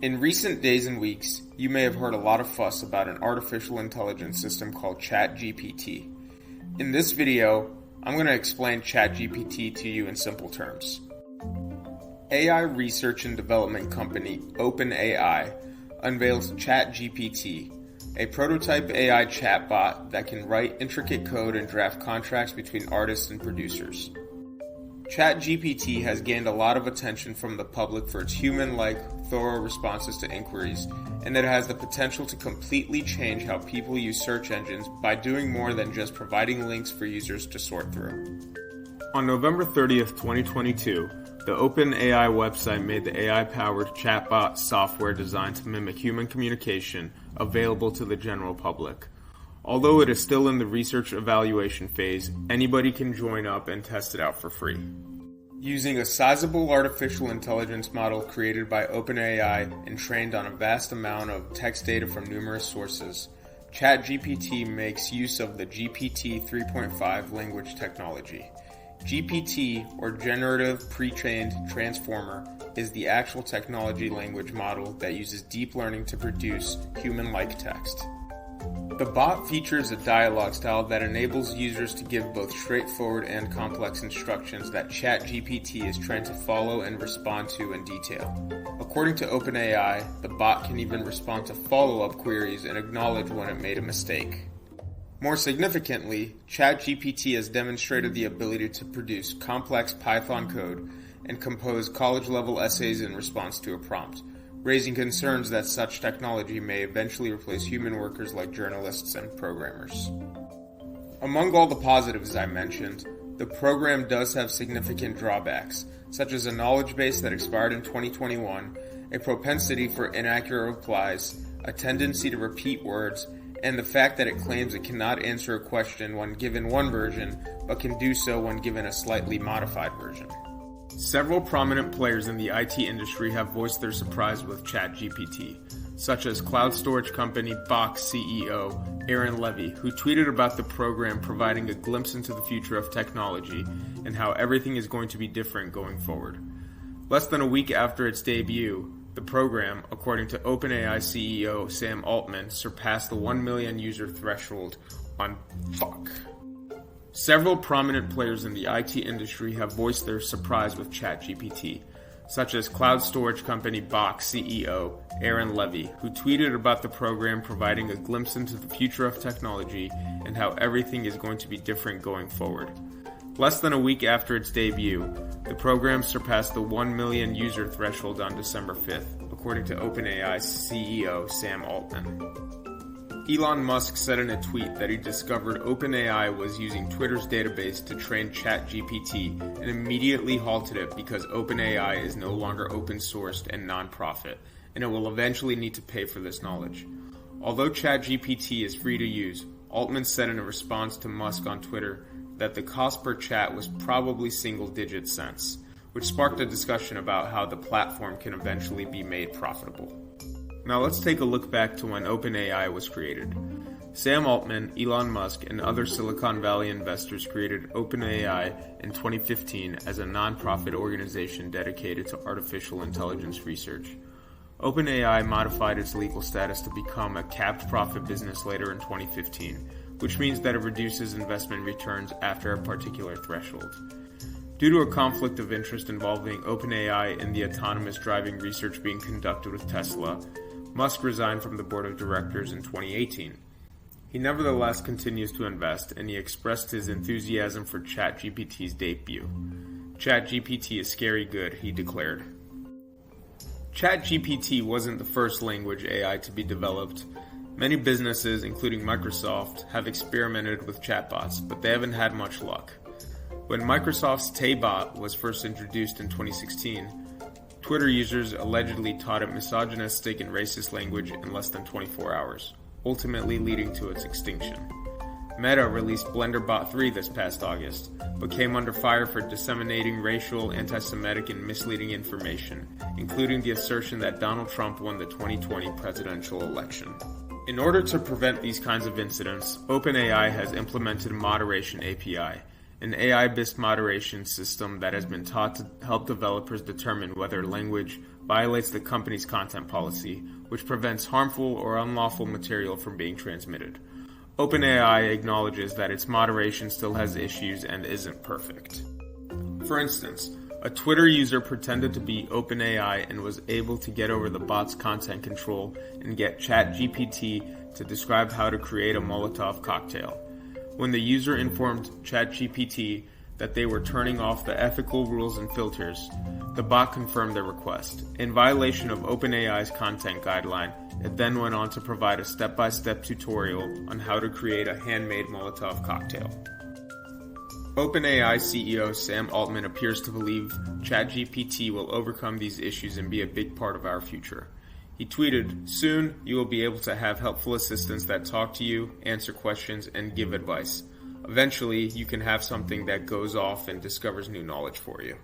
In recent days and weeks, you may have heard a lot of fuss about an artificial intelligence system called ChatGPT. In this video, I'm going to explain ChatGPT to you in simple terms. AI research and development company OpenAI unveils ChatGPT, a prototype AI chatbot that can write intricate code and draft contracts between artists and producers. ChatGPT has gained a lot of attention from the public for its human-like, thorough responses to inquiries, and it has the potential to completely change how people use search engines by doing more than just providing links for users to sort through. On November 30th, 2022, the OpenAI website made the AI-powered chatbot software designed to mimic human communication available to the general public. Although it is still in the research evaluation phase, anybody can join up and test it out for free. Using a sizable artificial intelligence model created by OpenAI and trained on a vast amount of text data from numerous sources, ChatGPT makes use of the GPT 3.5 language technology. GPT, or Generative Pre-trained Transformer, is the actual technology language model that uses deep learning to produce human-like text. The bot features a dialogue style that enables users to give both straightforward and complex instructions that ChatGPT is trained to follow and respond to in detail. According to OpenAI, the bot can even respond to follow-up queries and acknowledge when it made a mistake. More significantly, ChatGPT has demonstrated the ability to produce complex Python code and compose college-level essays in response to a prompt, raising concerns that such technology may eventually replace human workers like journalists and programmers. Among all the positives I mentioned, the program does have significant drawbacks, such as a knowledge base that expired in 2021, a propensity for inaccurate replies, a tendency to repeat words, and the fact that it claims it cannot answer a question when given one version, but can do so when given a slightly modified version. Several prominent players in the IT industry have voiced their surprise with ChatGPT, such as cloud storage company Box CEO Aaron Levie, who tweeted about the program providing a glimpse into the future of technology and how everything is going to be different going forward. Less than a week after its debut, the program, according to OpenAI CEO Sam Altman, surpassed the 1 million user threshold on Several prominent players in the IT industry have voiced their surprise with ChatGPT, such as cloud storage company Box CEO Aaron Levie, who tweeted about the program providing a glimpse into the future of technology and how everything is going to be different going forward. Less than a week after its debut, the program surpassed the 1 million user threshold on December 5th, according to OpenAI CEO Sam Altman. Elon Musk said in a tweet that he discovered OpenAI was using Twitter's database to train ChatGPT and immediately halted it because OpenAI is no longer open-sourced and non-profit, and it will eventually need to pay for this knowledge. Although ChatGPT is free to use, Altman said in a response to Musk on Twitter that the cost per chat was probably single-digit cents, which sparked a discussion about how the platform can eventually be made profitable. Now let's take a look back to when OpenAI was created. Sam Altman, Elon Musk, and other Silicon Valley investors created OpenAI in 2015 as a non-profit organization dedicated to artificial intelligence research. OpenAI modified its legal status to become a capped profit business later in 2015, which means that it reduces investment returns after a particular threshold. Due to a conflict of interest involving OpenAI and the autonomous driving research being conducted with Tesla, Musk resigned from the board of directors in 2018. He nevertheless continues to invest, and he expressed his enthusiasm for ChatGPT's debut. ChatGPT is scary good, he declared. ChatGPT wasn't the first language AI to be developed. Many businesses, including Microsoft, have experimented with chatbots, but they haven't had much luck. When Microsoft's Taybot was first introduced in 2016, Twitter users allegedly taught it misogynistic and racist language in less than 24 hours, ultimately leading to its extinction. Meta released BlenderBot 3 this past August, but came under fire for disseminating racial, anti-Semitic, and misleading information, including the assertion that Donald Trump won the 2020 presidential election. In order to prevent these kinds of incidents, OpenAI has implemented Moderation API, an AI-based moderation system that has been taught to help developers determine whether language violates the company's content policy, which prevents harmful or unlawful material from being transmitted. OpenAI acknowledges that its moderation still has issues and isn't perfect. For instance, a Twitter user pretended to be OpenAI and was able to get over the bot's content control and get ChatGPT to describe how to create a Molotov cocktail. When the user informed ChatGPT that they were turning off the ethical rules and filters, the bot confirmed their request. In violation of OpenAI's content guideline, it then went on to provide a step-by-step tutorial on how to create a handmade Molotov cocktail. OpenAI CEO Sam Altman appears to believe ChatGPT will overcome these issues and be a big part of our future. He tweeted, "Soon, you will be able to have helpful assistants that talk to you, answer questions, and give advice. Eventually, you can have something that goes off and discovers new knowledge for you."